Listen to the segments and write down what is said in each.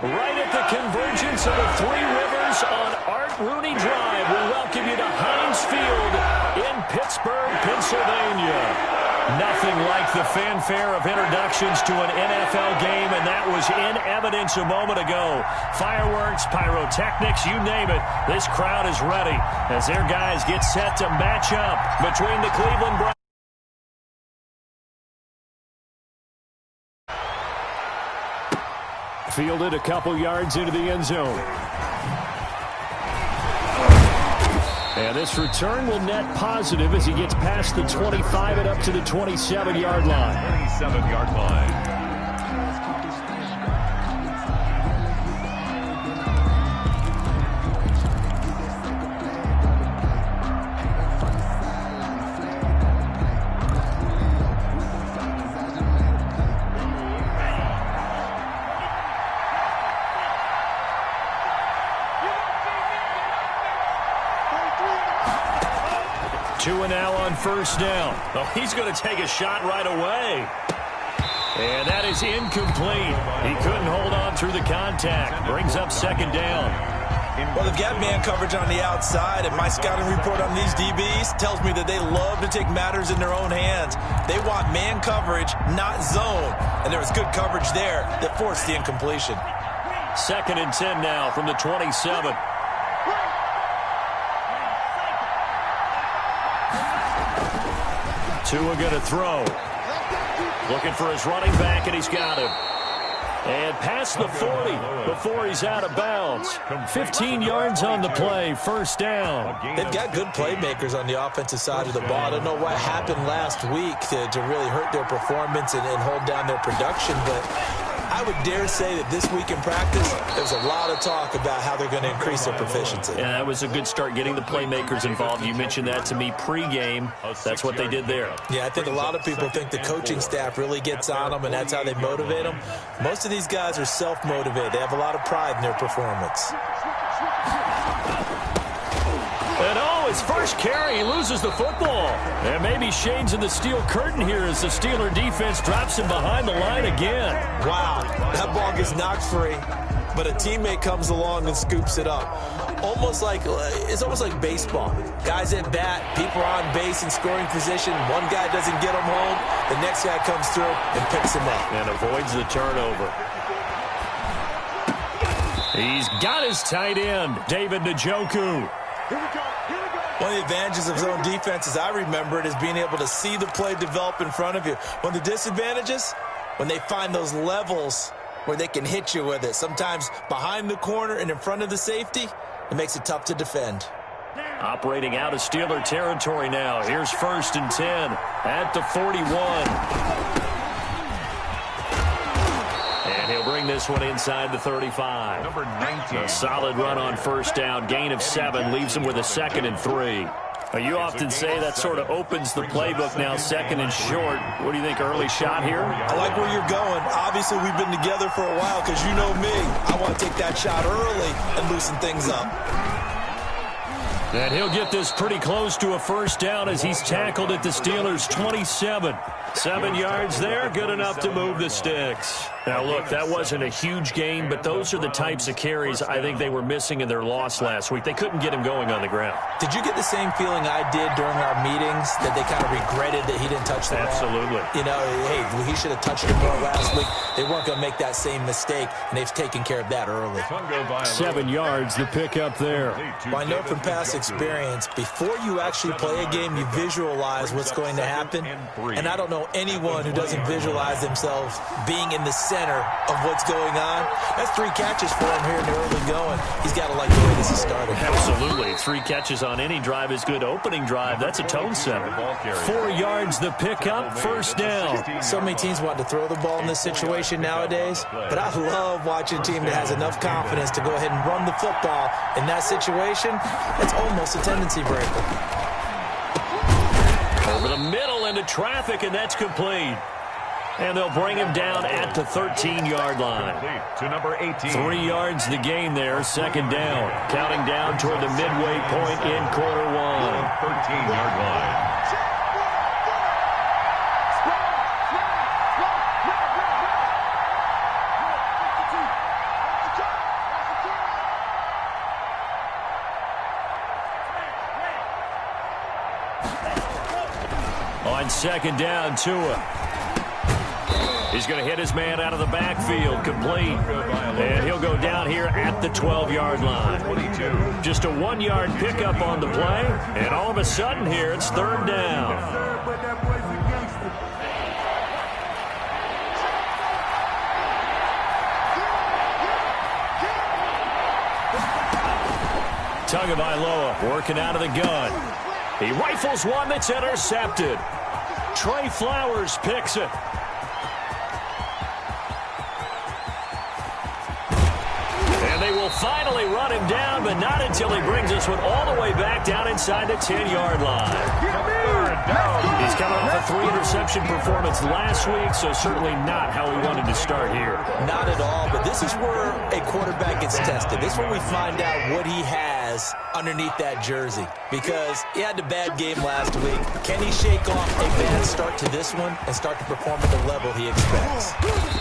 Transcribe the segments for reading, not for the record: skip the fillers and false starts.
Right at the convergence of the Three Rivers on Art Rooney Drive, we welcome you to Heinz Field in Pittsburgh, Pennsylvania. Nothing like the fanfare of introductions to an NFL game, and that was in evidence a moment ago. Fireworks, pyrotechnics, you name it. This crowd is ready as their guys get set to match up between the Cleveland Browns. Fielded a couple yards into the end zone. And this return will net positive as he gets past the 25 and up to the 27-yard line. 27-yard line. 2 now on first down. Oh, he's going to take a shot right away. And that is incomplete. He couldn't hold on through the contact. Brings up second down. Well, they've got man coverage on the outside, and my scouting report on these DBs tells me that they love to take matters in their own hands. They want man coverage, not zone. And there was good coverage there that forced the incompletion. 2nd and 10 now from the 27. Tua going to throw. Looking for his running back, and he's got him. And past the 40 before he's out of bounds. 15 yards on the play, first down. They've got good playmakers on the offensive side of the ball. I don't know what happened last week to really hurt their performance and hold down their production, but I would dare say that this week in practice, there's a lot of talk about how they're going to increase their proficiency. Yeah, that was a good start getting the playmakers involved. You mentioned that to me pregame. That's what they did there. Yeah, I think a lot of people think the coaching staff really gets on them, and that's how they motivate them. Most of these guys are self-motivated. They have a lot of pride in their performance. And his first carry, he loses the football. And maybe Shane's in the steel curtain here as the Steeler defense drops him behind the line again. Wow, that ball gets knocked free, but a teammate comes along and scoops it up. It's almost like baseball. Guys at bat, people are on base in scoring position. One guy doesn't get him home. The next guy comes through and picks him up. And avoids the turnover. He's got his tight end, David Njoku. One of the advantages of zone defense, as I remember it, is being able to see the play develop in front of you. One of the disadvantages, when they find those levels where they can hit you with it, sometimes behind the corner and in front of the safety, it makes it tough to defend. Operating out of Steeler territory now. Here's 1st and 10 at the 41. And he'll bring this one inside the 35. Number 19. A solid run on first down. Gain of 7 leaves him with a 2nd and 3. You often say that sort of opens the playbook now, 2nd and short. What do you think, early shot here? I like where you're going. Obviously, we've been together for a while because you know me. I want to take that shot early and loosen things up. And he'll get this pretty close to a first down as he's tackled at the Steelers' 27. 7 yards there, good enough to move the sticks. Now, look, that wasn't a huge gain, but those are the types of carries I think they were missing in their loss last week. They couldn't get him going on the ground. Did you get the same feeling I did during our meetings, that they kind of regretted that he didn't touch the ball? Absolutely. You know, hey, he should have touched the ball last week. They weren't going to make that same mistake, and they've taken care of that early. 7 yards, the pickup there. Well, I know from past experience, before you actually play a game, you visualize what's going to happen. And I don't know anyone who doesn't visualize themselves being in the center of what's going on. That's 3 catches for him here in the early going. He's got to like the way this is started. Absolutely. 3 catches on any drive is good. Opening drive, that's a tone setter. 4 yards, the pickup, first down. So many teams want to throw the ball in this situation nowadays, but I love watching a team that has enough confidence to go ahead and run the football in that situation. That's almost a tendency breaker. Over the middle into traffic, and that's complete. And they'll bring him down at the 13-yard line. To number 18. 3 yards the gain there, 2nd down. Counting down toward the midway point in quarter 1. 13-yard line. On second down, Tua. He's going to hit his man out of the backfield, complete. And he'll go down here at the 12-yard line. Just a 1-yard pickup on the play, and all of a sudden here it's third down. Tagovailoa working out of the gun. He rifles one that's intercepted. Trey Flowers picks it. And they will finally run him down, but not until he brings this one all the way back down inside the 10-yard line. He's coming off a 3-interception performance last week, so certainly not how he wanted to start here. Not at all, but this is where a quarterback gets tested. This is where we find out what he has underneath that jersey, because he had a bad game last week. Can he shake off a bad start to this one and start to perform at the level he expects?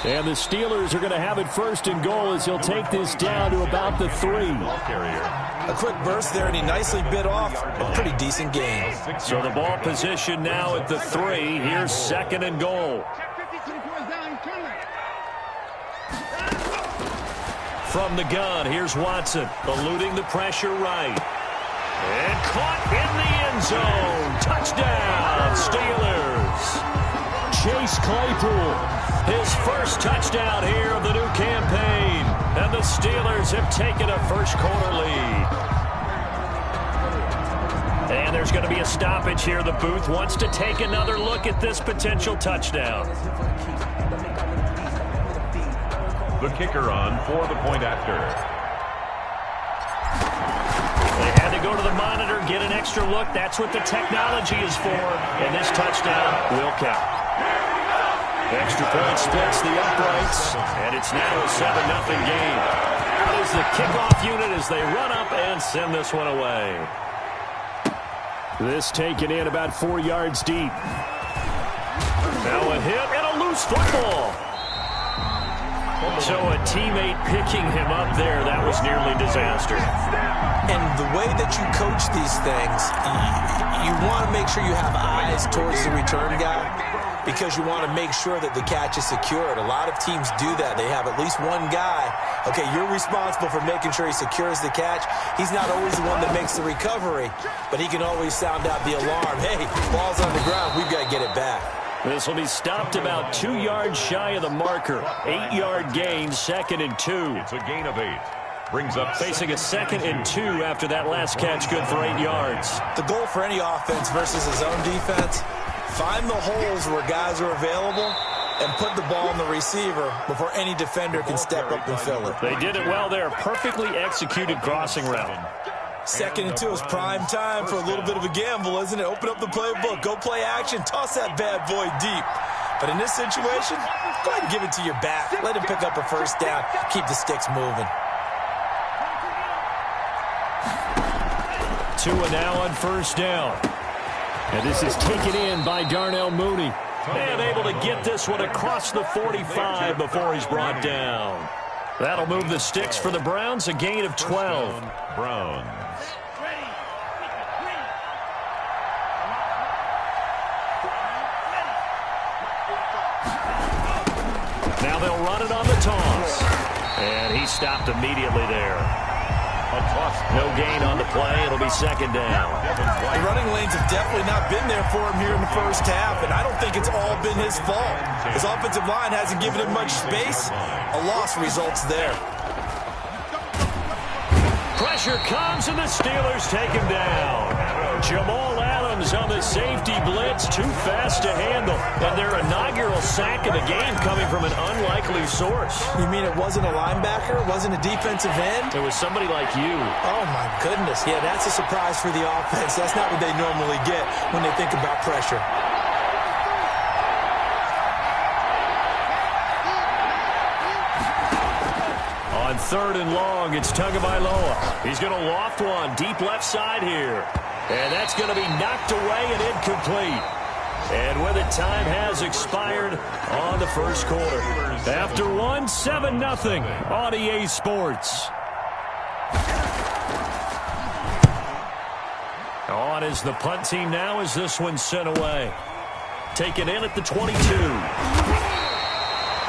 And the Steelers are going to have it first and goal as he'll take this down to about the 3. A quick burst there, and he nicely bit off a pretty decent game. So the ball position now at the 3. Here's second and goal. From the gun, here's Watson, eluding the pressure right. And caught in the end zone. Touchdown, Steelers. Chase Claypool, his first touchdown here of the new campaign. And the Steelers have taken a first-quarter lead. And there's going to be a stoppage here. The booth wants to take another look at this potential touchdown. The kicker on for the point after. They had to go to the monitor, get an extra look. That's what the technology is for. And this touchdown will count. Extra point splits the uprights, and it's now a 7-0 game. Out is the kickoff unit as they run up and send this one away. This taken in about 4 yards deep. Now a hit and a loose football. So a teammate picking him up there, that was nearly disaster. And the way that you coach these things, you want to make sure you have eyes towards the return guy, because you want to make sure that the catch is secured. A lot of teams do that. They have at least one guy. Okay, you're responsible for making sure he secures the catch. He's not always the one that makes the recovery, but he can always sound out the alarm. Hey, ball's on the ground. We've got to get it back. This will be stopped about 2 yards shy of the marker. 8-yard gain, second and 2. It's a gain of 8. Brings up facing a second and 2 after that last catch, good for 8 yards. The goal for any offense versus his own defense, find the holes where guys are available and put the ball on the receiver before any defender can step up and fill it. They did it well there. Perfectly executed crossing route. Second and 2 is prime time for a little bit of a gamble, isn't it? Open up the playbook, go play action, toss that bad boy deep. But in this situation, go ahead and give it to your back. Let him pick up a first down. Keep the sticks moving. Tua now on first down. And this is taken in by Darnell Mooney. And able to get this one across the 45 before he's brought down. That'll move the sticks for the Browns, a gain of 12. Browns. Now they'll run it on the toss. And he stopped immediately there. No gain on the play. It'll be second down. The running lanes have definitely not been there for him here in the first half, and I don't think it's all been his fault. His offensive line hasn't given him much space. A loss results there. Pressure comes, and the Steelers take him down. Jamal Adams on the safety blitz, too fast to handle. And their inaugural sack of the game coming from an unlikely source. You mean it wasn't a linebacker? It wasn't a defensive end? It was somebody like you. Oh, my goodness. Yeah, that's a surprise for the offense. That's not what they normally get when they think about pressure. On third and long, it's Tagovailoa. He's going to loft one deep left side here. And that's going to be knocked away and incomplete. And with it, time has expired on the first quarter. After one, 7-0 on EA Sports. On is the punt team now as this one's sent away. taken in at the 22.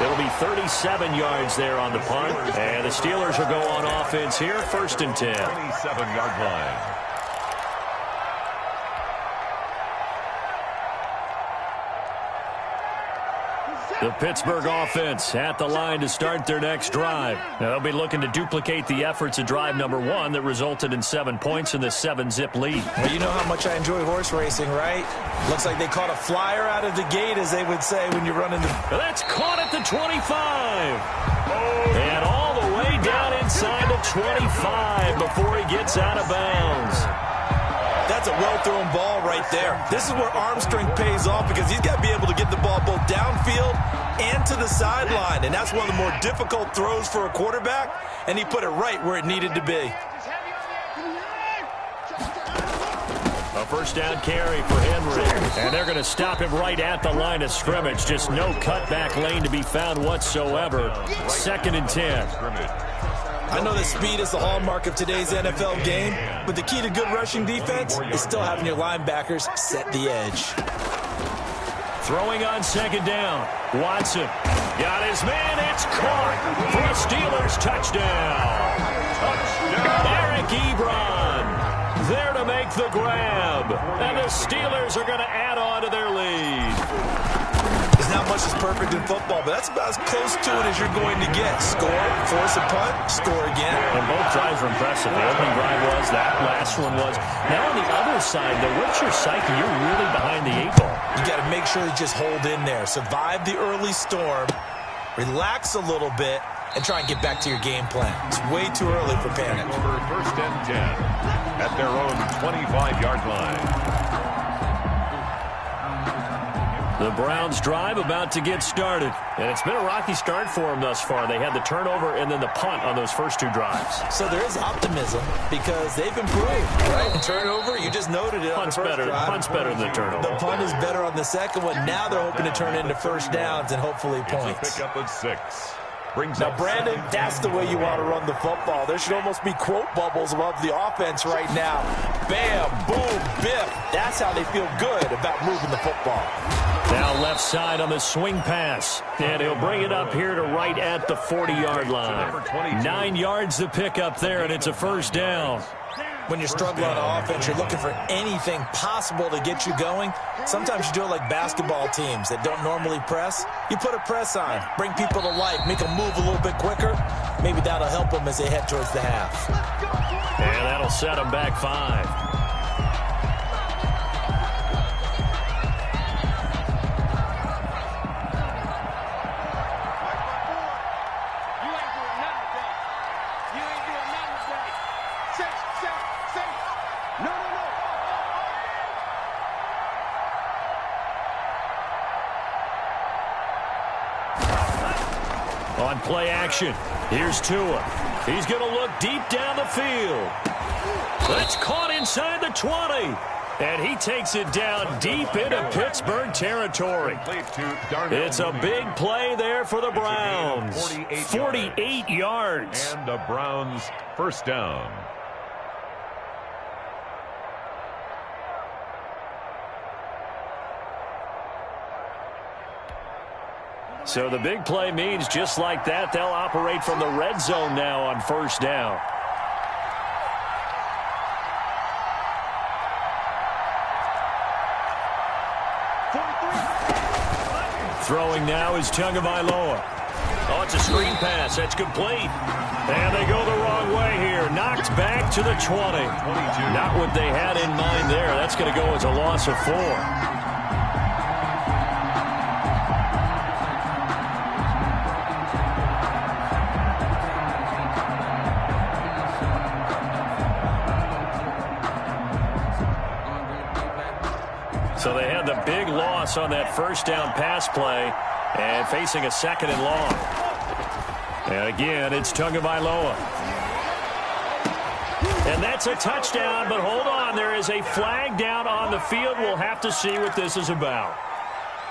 It'll be 37 yards there on the punt. And the Steelers will go on offense here, 1st and 10. 27-yard line. The Pittsburgh offense at the line to start their next drive. Now, they'll be looking to duplicate the efforts of drive number 1 that resulted in 7 points in the 7-zip lead. Well, you know how much I enjoy horse racing, right? Looks like they caught a flyer out of the gate, as they would say when you're running the... That's caught at the 25. And all the way down inside the 25 before he gets out of bounds. That's a well-thrown ball right there. This is where arm strength pays off, because he's got to be able to get the ball both downfield and to the sideline. And that's one of the more difficult throws for a quarterback, and he put it right where it needed to be. A first down carry for Henry. And they're going to stop him right at the line of scrimmage. Just no cutback lane to be found whatsoever. 2nd and 10. I know that speed is the hallmark of today's NFL game, but the key to good rushing defense is still having your linebackers set the edge. Throwing on 2nd down. Watson got his man. It's caught for a Steelers touchdown. Eric Ebron there to make the grab. And the Steelers are going to add on to their lead. There's not much that's perfect in football, but that's about as close to it as you're going to get. Score, force a punt, score again. And both drives were impressive. The opening drive was, that last one was. Now on the other side, though, what's your psyche? You're really behind the 8 ball. You got to make sure you just hold in there. Survive the early storm, relax a little bit, and try and get back to your game plan. It's way too early for panic. Over 1st and 10 at their own 25-yard line. The Browns drive about to get started. And it's been a rocky start for them thus far. They had the turnover and then the punt on those first 2 drives. So there is optimism because they've improved, right? And turnover, you just noted it. Punt's better than the turnover. The punt is better on the second one. Now they're hoping to turn into first downs and hopefully points. It's a pickup of 6. Now, Brandon, that's the way you want to run the football. There should almost be quote bubbles above the offense right now. Bam, boom, biff. That's how they feel good about moving the football. Now left side on the swing pass. And he'll bring it up here to right at the 40-yard line. 9 yards to pick up there, and it's a first down. When you're struggling on offense, you're looking for anything possible to get you going. Sometimes you do it like basketball teams that don't normally press. You put a press on, bring people to life, make them move a little bit quicker. Maybe that'll help them as they head towards the half. And that'll set them back 5. On play action, here's Tua. He's going to look deep down the field. That's caught inside the 20. And he takes it down deep into Pittsburgh territory. It's a big play there for the Browns. 48 yards. And the Browns first down. So the big play means just like that, they'll operate from the red zone now on first down. Throwing now is Tagovailoa. Oh, it's a screen pass. That's complete. And they go the wrong way here. Knocked back to the 20. Not what they had in mind there. That's going to go as a loss of 4. So they had the big loss on that first down pass play and facing a 2nd and long. And again, it's Tagovailoa. And that's a touchdown, but hold on. There is a flag down on the field. We'll have to see what this is about.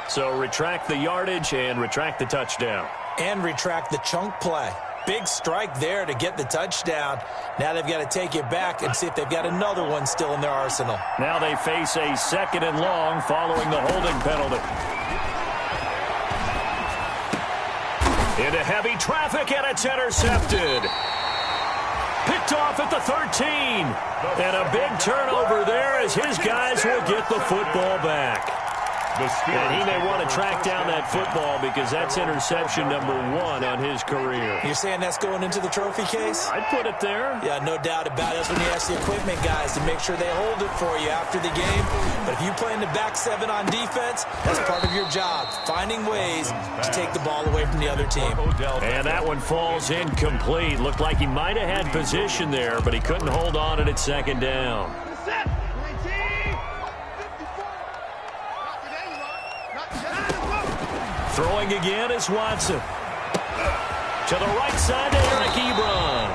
So retract the yardage and retract the touchdown. And retract the chunk play. Big strike there to get the touchdown. Now they've got to take it back and see if they've got another one still in their arsenal. Now they face a 2nd and long following the holding penalty. Into heavy traffic, and it's intercepted. Picked off at the 13. And a big turnover there as his guys will get the football back. And he may want to track down that football because that's interception number 1 on his career. You're saying that's going into the trophy case? I'd put it there. Yeah, no doubt about it. That's when you ask the equipment guys to make sure they hold it for you after the game. But if you play in the back 7 on defense, that's part of your job, finding ways to take the ball away from the other team. And that one falls incomplete. Looked like he might have had position there, but he couldn't hold on at 2nd down. Throwing again is Watson. To the right side to Eric Ebron.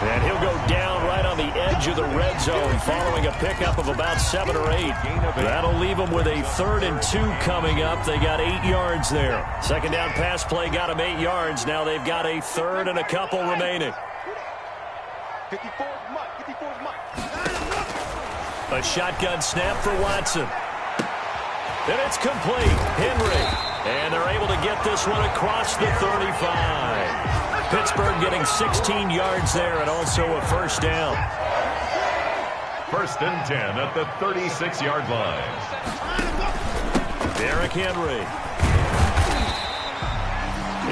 And he'll go down right on the edge of the red zone following a pickup of about 7 or 8. That'll leave them with a 3rd and 2 coming up. They got 8 yards there. 2nd down pass play got them 8 yards. Now they've got a 3rd and a couple remaining. A shotgun snap for Watson. And it's complete. Henry. And they're able to get this one across the 35. Pittsburgh getting 16 yards there and also a 1st down. 1st and 10 at the 36-yard line. Derrick Henry.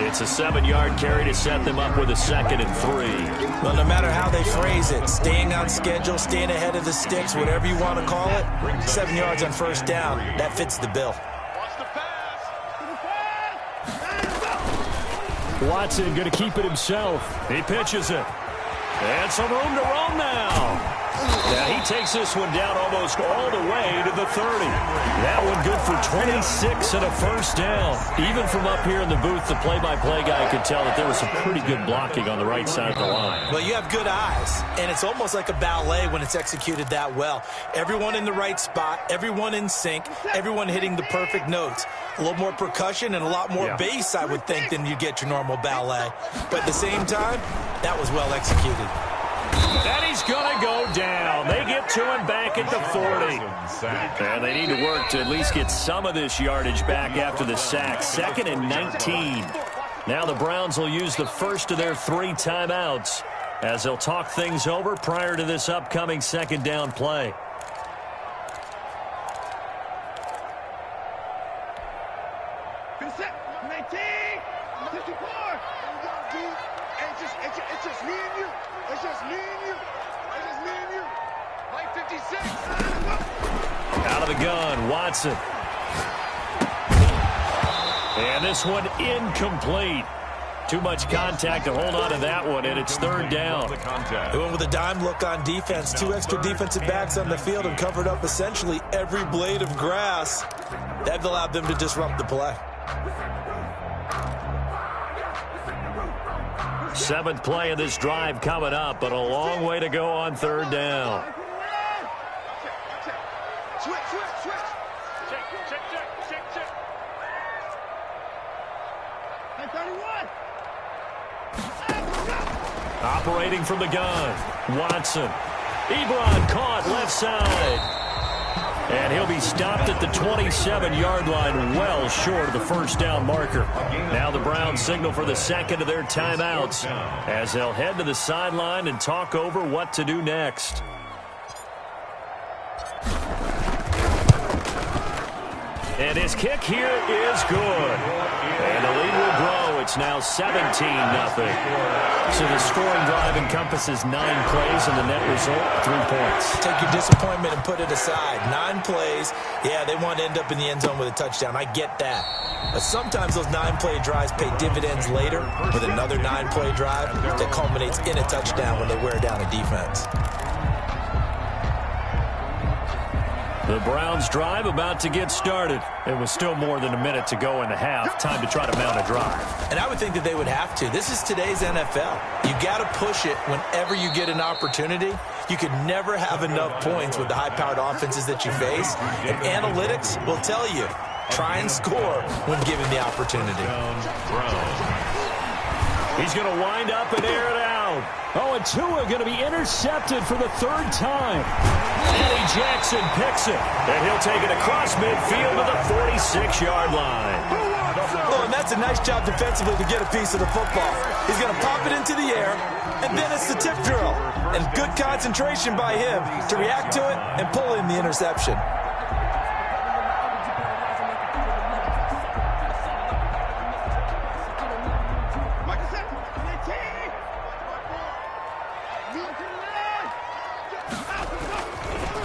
It's a 7-yard carry to set them up with a 2nd and 3. Well, no matter how they phrase it, staying on schedule, staying ahead of the sticks, whatever you want to call it, 7 yards on 1st down, that fits the bill. Watson going to keep it himself. He pitches it. And some room to roam now. Now he takes this one down almost all the way to the 30. That one good for 26 and a 1st down. Even from up here in the booth, the play-by-play guy could tell that there was some pretty good blocking on the right side of the line. Well, you have good eyes, and it's almost like a ballet when it's executed that well. Everyone in the right spot, everyone in sync, everyone hitting the perfect notes. A little more percussion and a lot more bass, I would think, than you get your normal ballet. But at the same time, that was well executed. And he's going to go down. They get to him back at the 40. And they need to work to at least get some of this yardage back after the sack. 2nd and 19. Now the Browns will use the first of their 3 timeouts as they'll talk things over prior to this upcoming 2nd down play. Out of the gun, Watson. And this one incomplete. Too much contact to hold on to that one, and it's 3rd down. They went with a dime look on defense. 2 extra defensive backs on the field and covered up essentially every blade of grass. That allowed them to disrupt the play. 7th play of this drive coming up, but a long way to go on 3rd down. Operating from the gun, Watson. Ebron caught left side. And he'll be stopped at the 27-yard line, well short of the 1st down marker. Now the Browns signal for the 2nd of their timeouts as they'll head to the sideline and talk over what to do next. And his kick here is good. And the lead will grow. It's now 17-0. So the scoring drive encompasses 9 plays, and the net result, 3 points. Take your disappointment and put it aside. 9 plays. Yeah, they want to end up in the end zone with a touchdown. I get that. But sometimes those 9-play drives pay dividends later with another 9-play drive that culminates in a touchdown when they wear down a defense. The Browns drive about to get started. It was still more than a minute to go in the half. Time to try to mount a drive. And I would think that they would have to. This is today's NFL. You got to push it whenever you get an opportunity. You could never have enough points with the high-powered offenses that you face. And analytics will tell you, try and score when given the opportunity. He's going to wind up and air it out. Oh, and Tua going to be intercepted for the third time. Eddie Jackson picks it, and he'll take it across midfield to the 46-yard line. Oh, and that's a nice job defensively to get a piece of the football. He's going to pop it into the air, and then it's the tip drill. And good concentration by him to react to it and pull in the interception.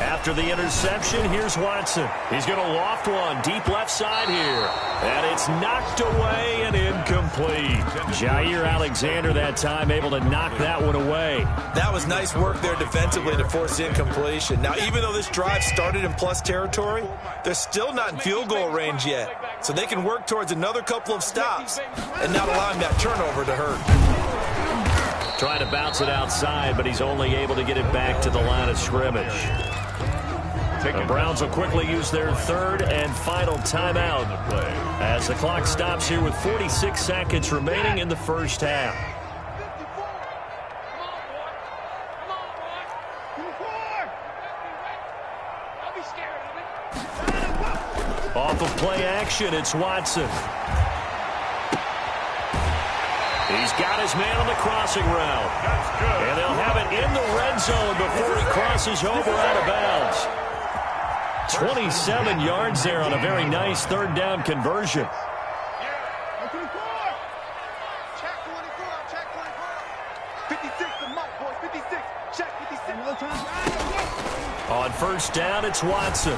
After the interception, here's Watson. He's going to loft one deep left side here. And it's knocked away and incomplete. Jair Alexander that time able to knock that one away. That was nice work there defensively to force incompletion. Now, even though this drive started in plus territory, they're still not in field goal range yet. So they can work towards another couple of stops and not allowing that turnover to hurt. Trying to bounce it outside, but he's only able to get it back to the line of scrimmage. The Browns will quickly use their third and final timeout as the clock stops here with 46 seconds remaining in the first half. Off of play action, it's Watson. He's got his man on the crossing route. And they'll have it in the red zone before he crosses over out of bounds. 27 yards there on a very nice third down conversion. On first down, it's Watson.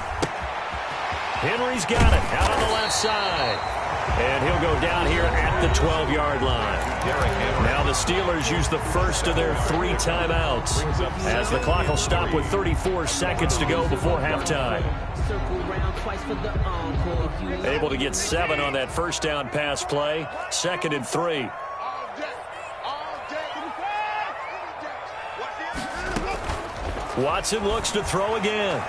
Henry's got it out on the left side. And he'll go down here at the 12-yard line. Now the Steelers use the first of their 3 timeouts as the clock will stop with 34 seconds to go before halftime. Able to get 7 on that first down pass play. 2nd and 3. Watson looks to throw again.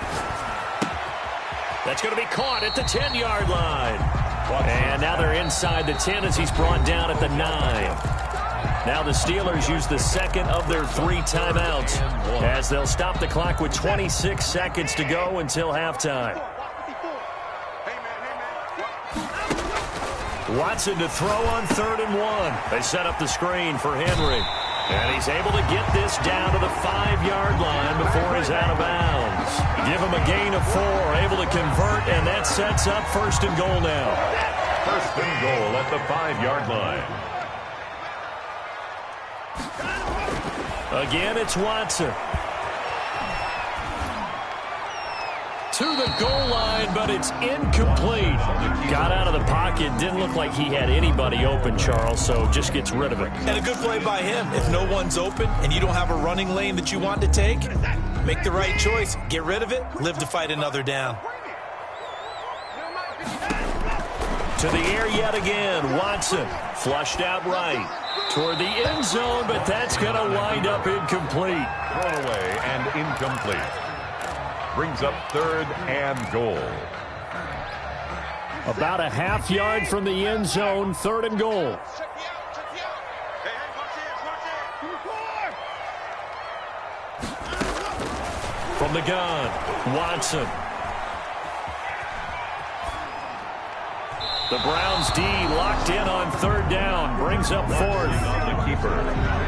That's going to be caught at the 10-yard line. And now they're inside the 10 as he's brought down at the 9. Now the Steelers use the second of their 3 timeouts as they'll stop the clock with 26 seconds to go until halftime. Watson to throw on 3rd and 1. They set up the screen for Henry. And he's able to get this down to the 5-yard line before he's out of bounds. Give him a gain of 4, able to convert, and that sets up 1st and goal now. 1st and goal at the 5-yard line. Again, it's Watson. To the goal line, but it's incomplete. Got out of the pocket. Didn't look like he had anybody open, Charles, so just gets rid of it. And a good play by him. If no one's open and you don't have a running lane that you want to take, make the right choice. Get rid of it. Live to fight another down. To the air yet again. Watson flushed out right. Toward the end zone, but that's going to wind up incomplete. Thrown away and incomplete. Brings up 3rd and goal. About a half yard from the end zone, 3rd and goal. From the gun, Watson. The Browns D locked in on 3rd down, brings up 4th. The keeper.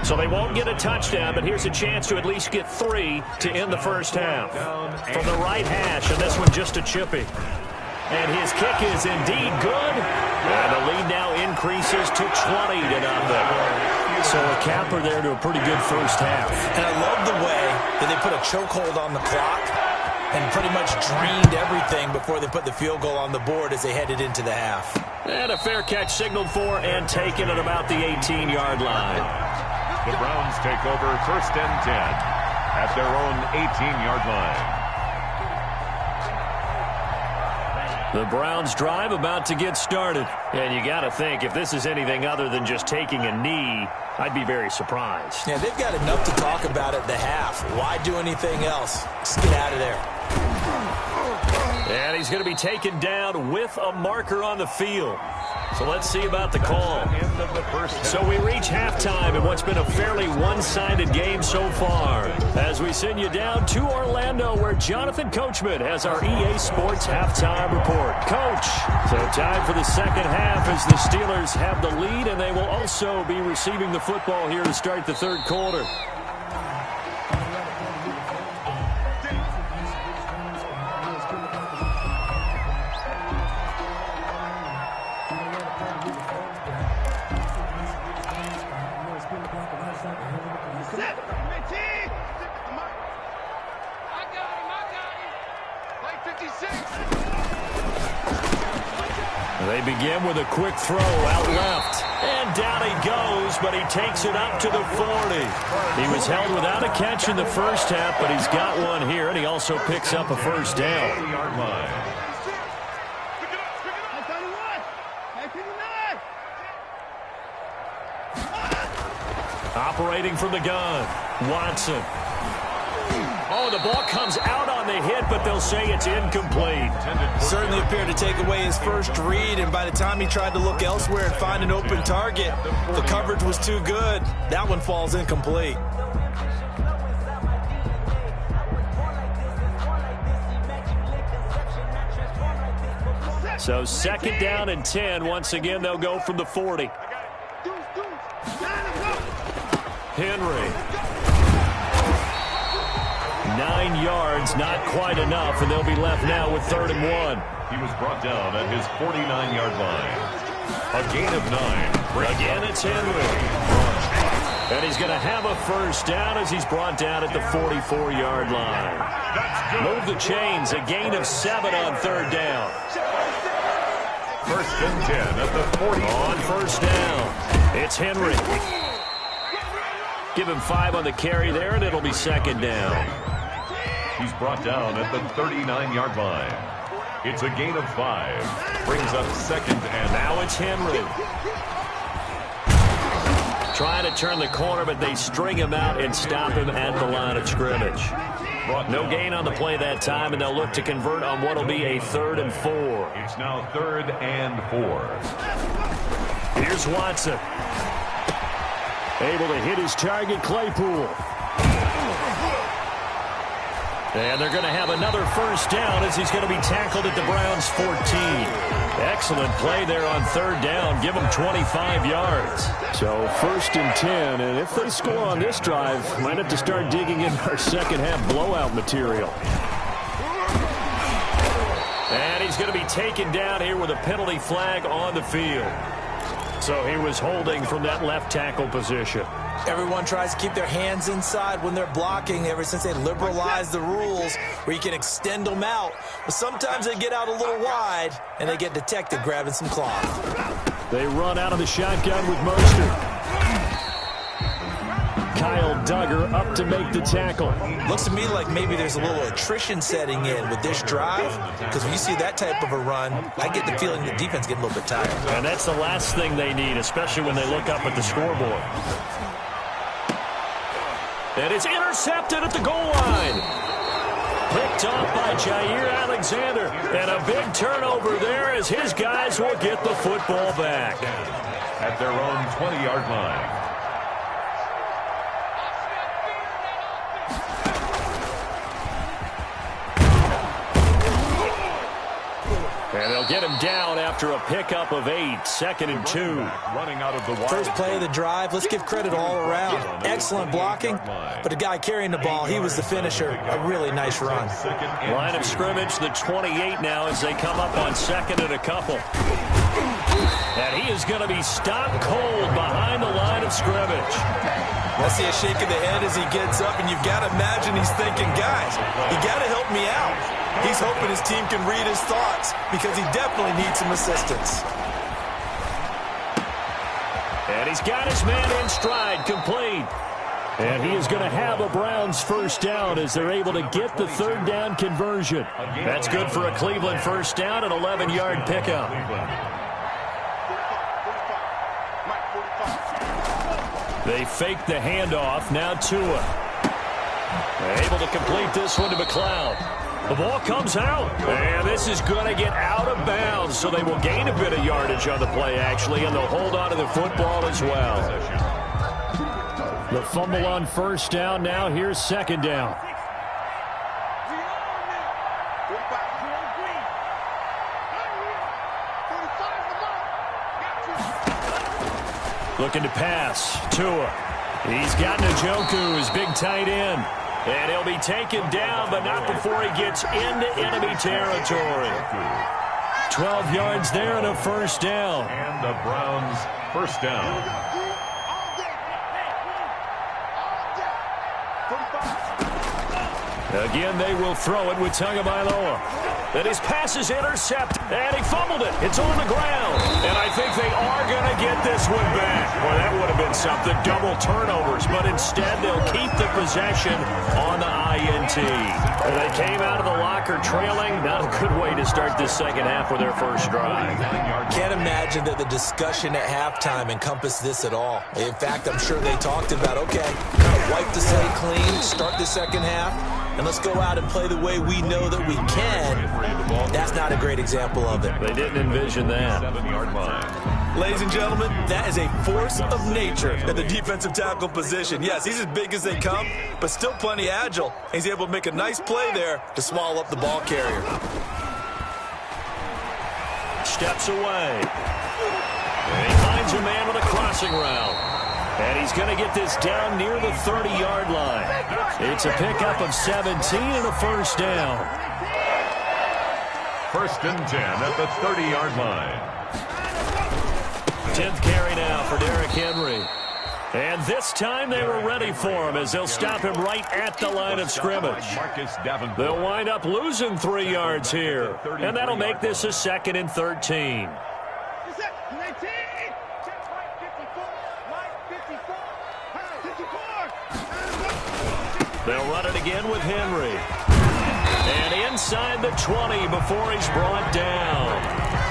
So they won't get a touchdown, but here's a chance to at least get 3 to end the first half. From the right hash, and this one just a chippy. And his kick is indeed good. And the lead now increases to 20-0. So a capper there to a pretty good first half. And I love the way that they put a chokehold on the clock and pretty much drained everything before they put the field goal on the board as they headed into the half. And a fair catch signaled for and taken at about the 18-yard line. The Browns take over 1st and 10 at their own 18-yard line. The Browns drive about to get started. And you got to think, if this is anything other than just taking a knee, I'd be very surprised. Yeah, they've got enough to talk about at the half. Why do anything else? Just get out of there. And he's going to be taken down with a marker on the field. So let's see about the call. So we reach halftime in what's been a fairly one-sided game so far, as we send you down to Orlando, where Jonathan Coachman has our EA Sports halftime report. Coach, so time for the second half as the Steelers have the lead, and they will also be receiving the football here to start the third quarter. They begin with a quick throw out left. And down he goes, but he takes it up to the 40. He was held without a catch in the first half, but he's got one here, and he also picks up a first down. Operating from the gun, Watson. Oh, the ball comes out on the hit, but they'll say it's incomplete. Certainly appeared to take away his first read, and by the time he tried to look elsewhere and find an open target, the coverage was too good. That one falls incomplete. So second down and 10. Once again, they'll go from the 40. Henry. 9 yards, not quite enough, and they'll be left now with 3rd and 1. He was brought down at his 49-yard line. A gain of 9. Again, it's Henry. And he's going to have a first down as he's brought down at the 44-yard line. Move the chains, a gain of 7 on 3rd down. 1st and 10 at the 40. On first down, it's Henry. Give him 5 on the carry there, and it'll be 2nd down. He's brought down at the 39-yard line. It's a gain of 5. Brings up 2nd and... Now it's Henry. Trying to turn the corner, but they string him out and stop him at the line of scrimmage. No gain on the play that time, and they'll look to convert on what will be a 3rd and 4. It's now 3rd and 4. Here's Watson. Able to hit his target, Claypool. And they're going to have another first down as he's going to be tackled at the Browns' 14. Excellent play there on 3rd down. Give them 25 yards. So 1st and 10, and if they score on this drive, might have to start digging in our second half blowout material. And he's going to be taken down here with a penalty flag on the field. So he was holding from that left tackle position. Everyone tries to keep their hands inside when they're blocking ever since they liberalized the rules where you can extend them out. But sometimes they get out a little wide, and they get detected grabbing some cloth. They run out of the shotgun with Mostert. Kyle Duggar up to make the tackle. Looks to me like maybe there's a little attrition setting in with this drive, because when you see that type of a run, I get the feeling the defense getting a little bit tired. And that's the last thing they need, especially when they look up at the scoreboard. And it's intercepted at the goal line. Picked off by Jair Alexander. And a big turnover there as his guys will get the football back. At their own 20-yard line. And they'll get him down after a pickup of 8, 2nd and 2. Running out of the first play of the drive. Let's give credit all around. Excellent blocking, but the guy carrying the ball, he was the finisher. A really nice run. Line of scrimmage, the 28 now as they come up on 2nd and a couple. And he is going to be stopped cold behind the line of scrimmage. I see a shake of the head as he gets up, and you've got to imagine he's thinking, guys, you got to help me out. He's hoping his team can read his thoughts because he definitely needs some assistance. And he's got his man in stride, complete. And he is going to have a Browns first down as they're able to get the 3rd down conversion. That's good for a Cleveland first down, an 11-yard pickup. They fake the handoff. Now Tua. Able to complete this one to McLeod. The ball comes out, and this is going to get out of bounds, so they will gain a bit of yardage on the play, actually, and they'll hold on to the football as well. The fumble on first down. Now here's second down. Looking to pass. Tua. He's got Njoku, his big tight end. And he'll be taken down, but not before he gets into enemy territory. 12 yards there and a first down. And the Browns first down. Again, they will throw it with Tagovailoa. And his pass is intercepted, and he fumbled it. It's on the ground. And I think they are going to get this one back. Well, that would have been something, double turnovers. But instead, they'll keep the possession on the INT. And they came out of the locker trailing. Not a good way to start this second half with their first drive. Can't imagine that the discussion at halftime encompassed this at all. In fact, I'm sure they talked about, okay, kind of wipe the slate clean, start the second half, and let's go out and play the way we know that we can. That's not a great example of it. They didn't envision that. 7-yard line. Ladies and gentlemen, that is a force of nature at the defensive tackle position. Yes, he's as big as they come, but still plenty agile. He's able to make a nice play there to swallow up the ball carrier. Steps away. And he finds a man with a crossing route. And he's going to get this down near the 30-yard line. It's a pickup of 17 and a first down. First and 10 at the 30-yard line. 10th carry now for Derrick Henry. And this time they were ready for him as they'll stop him right at the line of scrimmage. They'll wind up losing 3 yards here. And that'll make this a 2nd and 13. They'll run it again with Henry. And inside the 20 before he's brought down.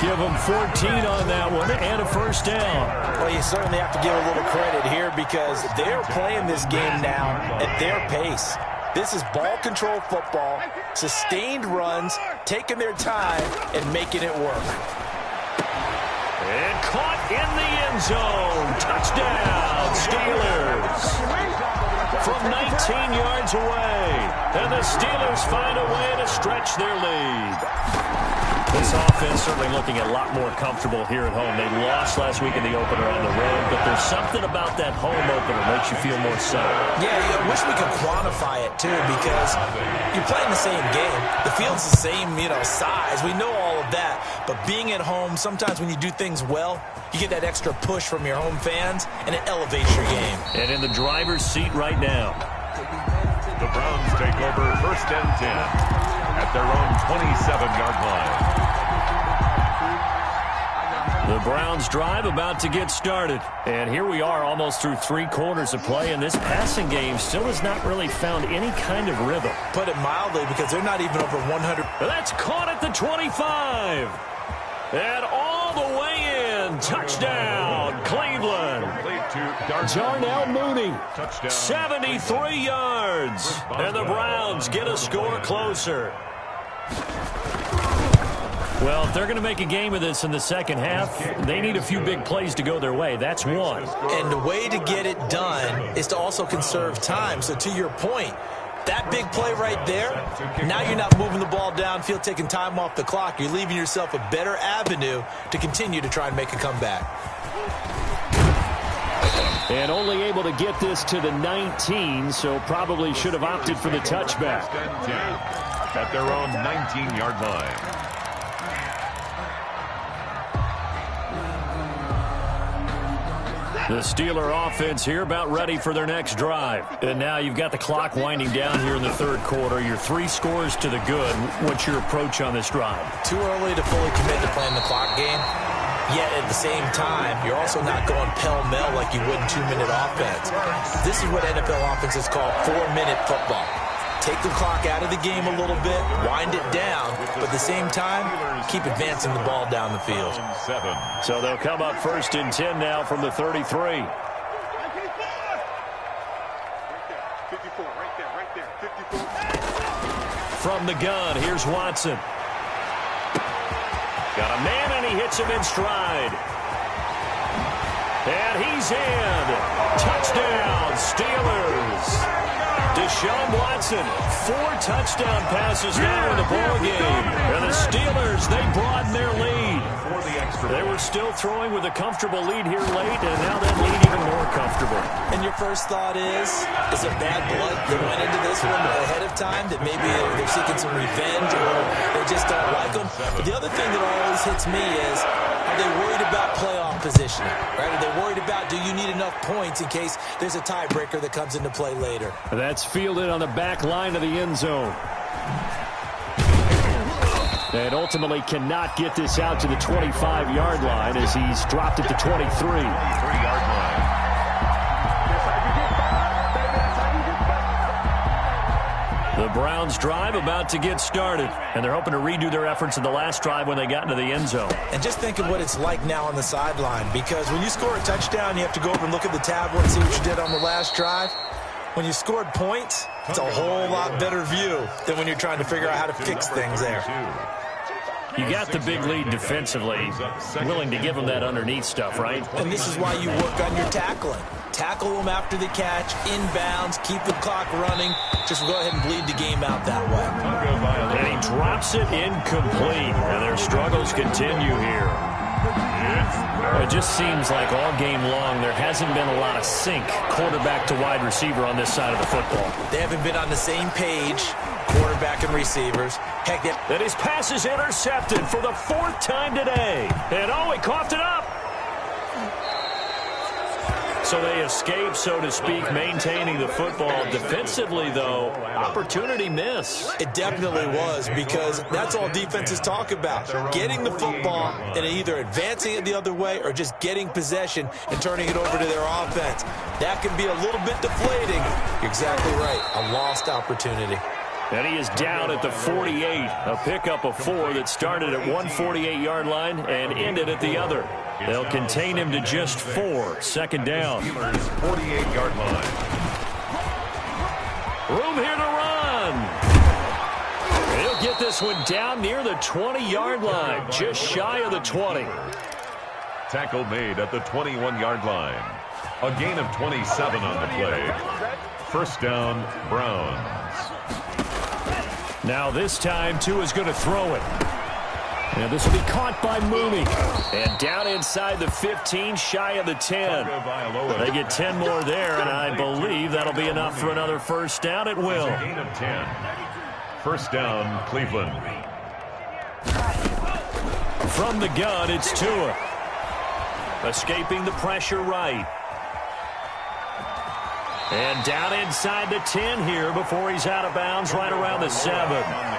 Give him 14 on that one and a first down. Well, you certainly have to give a little credit here because they're playing this game now at their pace. This is ball control football, sustained runs, taking their time and making it work. And caught in the end zone. Touchdown, Steelers. From 19 yards away. And the Steelers find a way to stretch their lead. This offense certainly looking a lot more comfortable here at home. They lost last week in the opener on the road, but there's something about that home opener that makes you feel more settled. Yeah, I wish we could quantify it, too, because you're playing the same game. The field's the same, size. We know all of that. But being at home, sometimes when you do things well, you get that extra push from your home fans, and it elevates your game. And in the driver's seat right now. The Browns take over first and 10 at their own 27-yard line. The Browns drive about to get started. And here we are almost through 3 quarters of play, and this passing game still has not really found any kind of rhythm. Put it mildly, because they're not even over 100. That's caught at the 25. And all the way in. Touchdown, Cleveland. Darnell Mooney, 73 yards. And the Browns get a score closer. Well, if they're going to make a game of this in the second half, they need a few big plays to go their way. That's one. And the way to get it done is to also conserve time. So to your point, that big play right there, now you're not moving the ball downfield, taking time off the clock. You're leaving yourself a better avenue to continue to try and make a comeback. And only able to get this to the 19, so probably should have opted for the touchback. At their own 19-yard line. The Steeler offense here about ready for their next drive. And now you've got the clock winding down here in the third quarter. You're 3 scores to the good. What's your approach on this drive? Too early to fully commit to playing the clock game. Yet at the same time, you're also not going pell-mell like you would in 2-minute offense. This is what NFL offenses call 4-minute football. Take the clock out of the game a little bit, wind it down, but at the same time, keep advancing the ball down the field. So they'll come up first and 10 now from the 33. From the gun, here's Watson. Got a man, and he hits him in stride. And he's in. Touchdown, Steelers. Deshaun Watson, 4 touchdown passes now in the ballgame. And the Steelers, they broaden their lead. They were still throwing with a comfortable lead here late, and now that lead even more comfortable. And your first thought is it bad blood that went into this one ahead of time, that maybe they're seeking some revenge or they just don't like them? But the other thing that always hits me is, are they worried about playoff positioning? Right? Are they worried about, do you need enough points in case there's a tiebreaker that comes into play later? That's fielded on the back line of the end zone. And ultimately cannot get this out to the 25-yard line as he's dropped it to 23. 23-yard line. The Browns drive about to get started, and they're hoping to redo their efforts in the last drive when they got into the end zone. And just think of what it's like now on the sideline, because when you score a touchdown, you have to go over and look at the tablet and see what you did on the last drive. When you scored points, it's a whole lot better view than when you're trying to figure out how to fix things there. You got the big lead defensively, willing to give them that underneath stuff, right? And this is why you work on your tackling. Tackle them after the catch, inbounds, keep the clock running. Just go ahead and bleed the game out that way. And he drops it incomplete, and their struggles continue here. It just seems like all game long there hasn't been a lot of sync quarterback to wide receiver on this side of the football. They haven't been on the same page, quarterback and receivers. Heck, that his pass is intercepted for the 4th time today. And he coughed it up. So they escape, so to speak, maintaining the football. Defensively, though, opportunity miss. It definitely was, because that's all defenses talk about. Getting the football and either advancing it the other way or just getting possession and turning it over to their offense. That can be a little bit deflating. You're exactly right. A lost opportunity. And he is down at the 48. A pickup of 4 that started at one 48-yard line and ended at the other. They'll contain him to just 4. Second down. 48-yard line. Room here to run. He'll get this one down near the 20-yard line, just shy of the 20. Tackle made at the 21-yard line. A gain of 27 on the play. First down, Browns. Now this time, Tua is going to throw it. And this will be caught by Mooney. And down inside the 15, shy of the 10. They get 10 more there, and I believe that'll be enough for another first down. It will. Gain of 10. First down, Cleveland. From the gun, it's Tua. Escaping the pressure right. And down inside the 10 here before he's out of bounds right around the 7.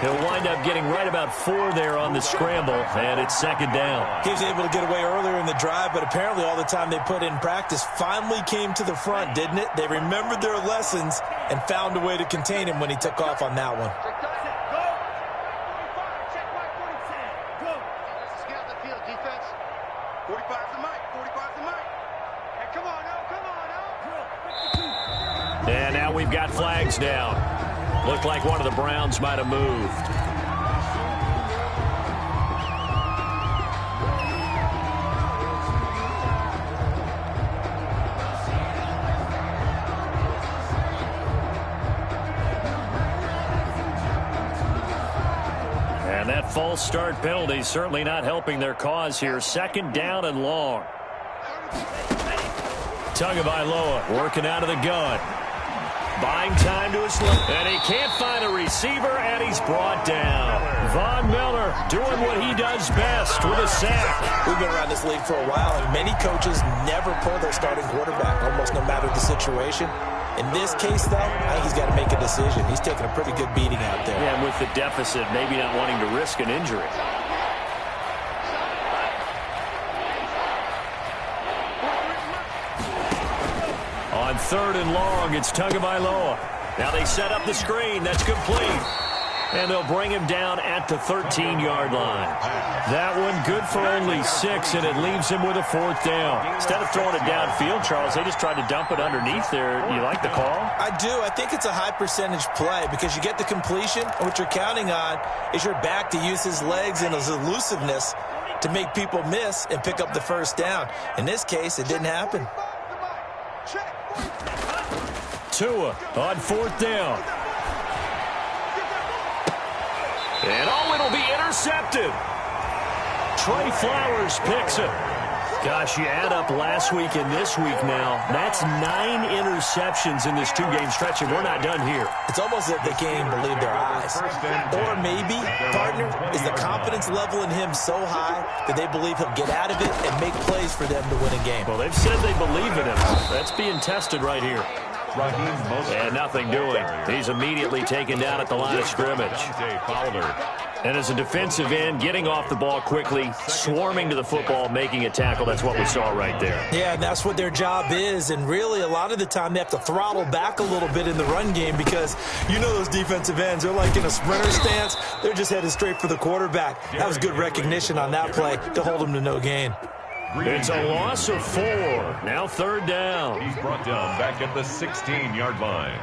He'll wind up getting right about 4 there on the scramble, and it's second down. He was able to get away earlier in the drive, but apparently all the time they put in practice finally came to the front, didn't it? They remembered their lessons and found a way to contain him when he took off on that one. And now we've got flags down. Looked like one of the Browns might have moved. And that false start penalty certainly not helping their cause here. Second down and long. Tagovailoa working out of the gun. Buying time to his left. And he can't find a receiver, and he's brought down. Von Miller doing what he does best with a sack. We've been around this league for a while, and many coaches never pull their starting quarterback, almost no matter the situation. In this case, though, I think he's got to make a decision. He's taking a pretty good beating out there. Yeah, and with the deficit, maybe not wanting to risk an injury. On 3rd and long, it's Tagovailoa. Now they set up the screen. That's complete. And they'll bring him down at the 13-yard line. That one good for only 6, and it leaves him with a 4th down. Instead of throwing it downfield, Charles, they just tried to dump it underneath there. You like the call? I do. I think it's a high-percentage play because you get the completion, and what you're counting on is your back to use his legs and his elusiveness to make people miss and pick up the 1st down. In this case, it didn't happen. Tua on 4th down. And it'll be intercepted. Trey Flowers picks it. Gosh, you add up last week and this week now. That's 9 interceptions in this 2-game stretch, and we're not done here. It's almost as if they can't even believe their eyes. Or maybe, partner, is the confidence level in him so high that they believe he'll get out of it and make plays for them to win a game. Well, they've said they believe in him. That's being tested right here. And nothing doing. He's immediately taken down at the line of scrimmage. And as a defensive end, getting off the ball quickly, swarming to the football, making a tackle, that's what we saw right there. Yeah, and that's what their job is. And really, a lot of the time, they have to throttle back a little bit in the run game because you know those defensive ends, they're like in a sprinter stance. They're just headed straight for the quarterback. That was good recognition on that play to hold him to no gain. It's a loss of 4. Now 3rd down. He's brought down back at the 16-yard line.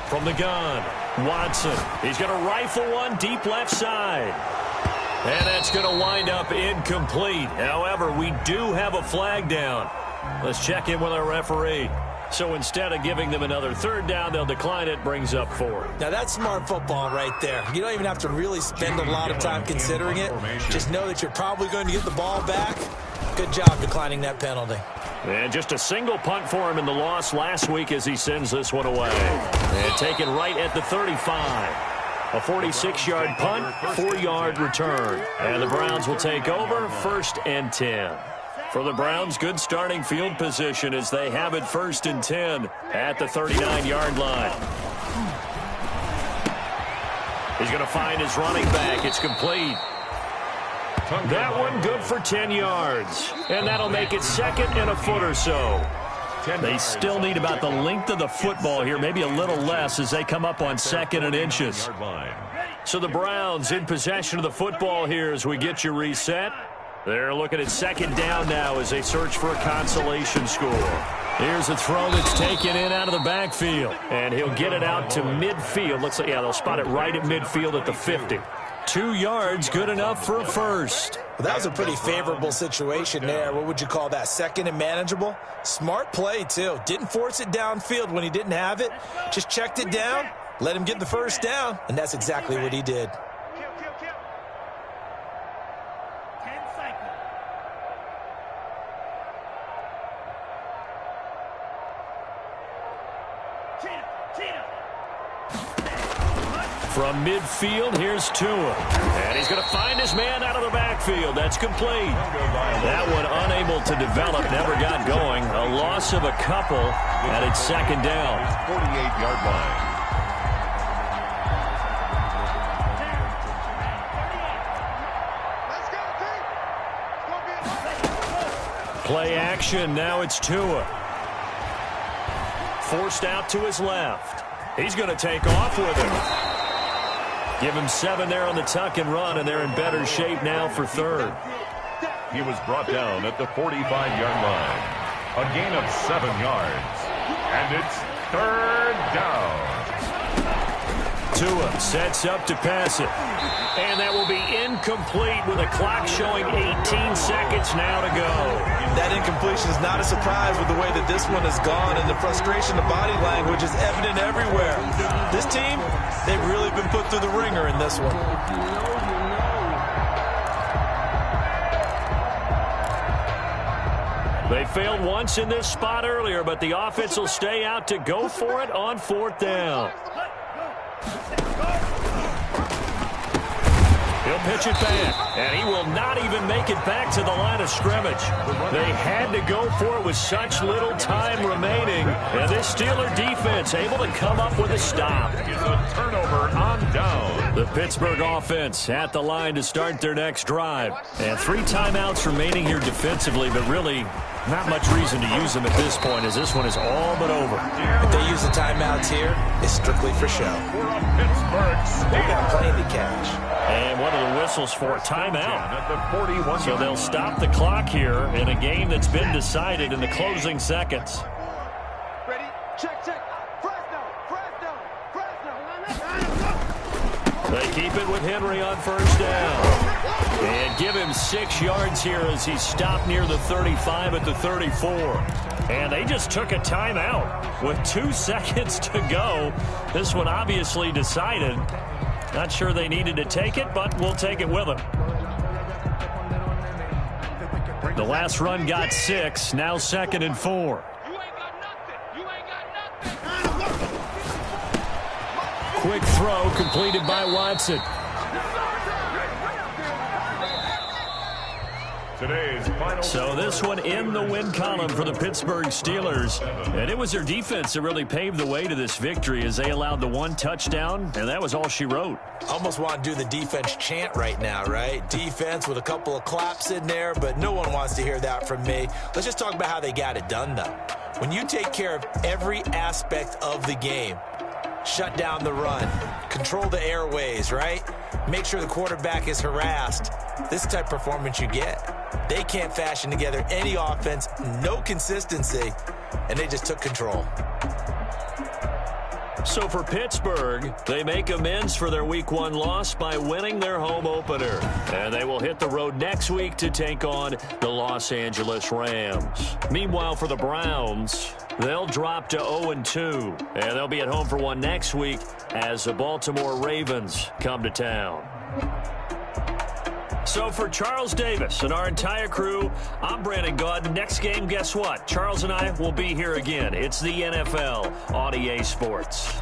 From the gun, Watson. He's going to rifle one deep left side. And that's going to wind up incomplete. However, we do have a flag down. Let's check in with our referee. So instead of giving them another 3rd down, they'll decline it, brings up 4. Now, that's smart football right there. You don't even have to really spend a lot of time considering it. Just know that you're probably going to get the ball back. Good job declining that penalty. And just a single punt for him in the loss last week as he sends this one away. And taken right at the 35. A 46-yard punt, 4-yard return. And the Browns will take over 1st and 10. For the Browns, good starting field position as they have it 1st and 10 at the 39-yard line. He's going to find his running back. It's complete. That one good for 10 yards. And that'll make it 2nd and a foot or so. They still need about the length of the football here, maybe a little less as they come up on 2nd and inches. So the Browns in possession of the football here as we get you reset. They're looking at 2nd down now as they search for a consolation score. Here's a throw that's taken in out of the backfield. And he'll get it out to midfield. Looks like, yeah, they'll spot it right at midfield at the 50. 2 yards, good enough for a 1st. Well, that was a pretty favorable situation there. What would you call that? 2nd and manageable? Smart play, too. Didn't force it downfield when he didn't have it. Just checked it down, let him get the 1st down, and that's exactly what he did. From midfield, here's Tua. And he's going to find his man out of the backfield. That's complete. That one unable to develop, never got going. A loss of a couple, and it's 2nd down. 48-yard line. Play action, now it's Tua. Forced out to his left. He's going to take off with him. Give him 7 there on the tuck and run, and they're in better shape now for 3rd. He was brought down at the 45-yard line. A gain of 7 yards. And it's 3rd down. Tua sets up to pass it. And that will be incomplete with a clock showing 18 seconds now to go. That incompletion is not a surprise with the way that this one has gone, and the frustration of body language is evident everywhere. This team, they've really been put through the ringer in this one. They failed once in this spot earlier, but the offense will stay out to go for it on 4th down. He'll pitch it back, and he will not even make it back to the line of scrimmage. They had to go for it with such little time remaining, and this Steeler defense able to come up with a stop. It's a turnover on down. The Pittsburgh offense at the line to start their next drive. And 3 timeouts remaining here defensively, but really Not much reason to use them at this point, as this one is all but over. If they use the timeouts here, it's strictly for show. They've got plenty to catch. And one of the whistles for a timeout. So they'll stop the clock here in a game that's been decided in the closing seconds. Ready? Check. Fresno. They keep it with Henry on first down. And give him 6 yards here as he stopped near the 35 at the 34. And they just took a timeout with 2 seconds to go. This one obviously decided. Not sure they needed to take it, but we'll take it with them. The last run got 6, now 2nd and 4. Quick throw completed by Watson. So this one in the win column for the Pittsburgh Steelers. And it was their defense that really paved the way to this victory as they allowed the 1 touchdown, and that was all she wrote. Almost want to do the defense chant right now, right? Defense with a couple of claps in there, but no one wants to hear that from me. Let's just talk about how they got it done, though. When you take care of every aspect of the game, shut down the run, control the airways, right? Make sure the quarterback is harassed. This type of performance you get. They can't fashion together any offense, no consistency, and they just took control. So for Pittsburgh, they make amends for their Week 1 loss by winning their home opener. And they will hit the road next week to take on the Los Angeles Rams. Meanwhile, for the Browns, they'll drop to 0-2. And they'll be at home for one next week as the Baltimore Ravens come to town. So for Charles Davis and our entire crew, I'm Brandon Gaudin. Next game, guess what? Charles and I will be here again. It's the NFL on EA Sports.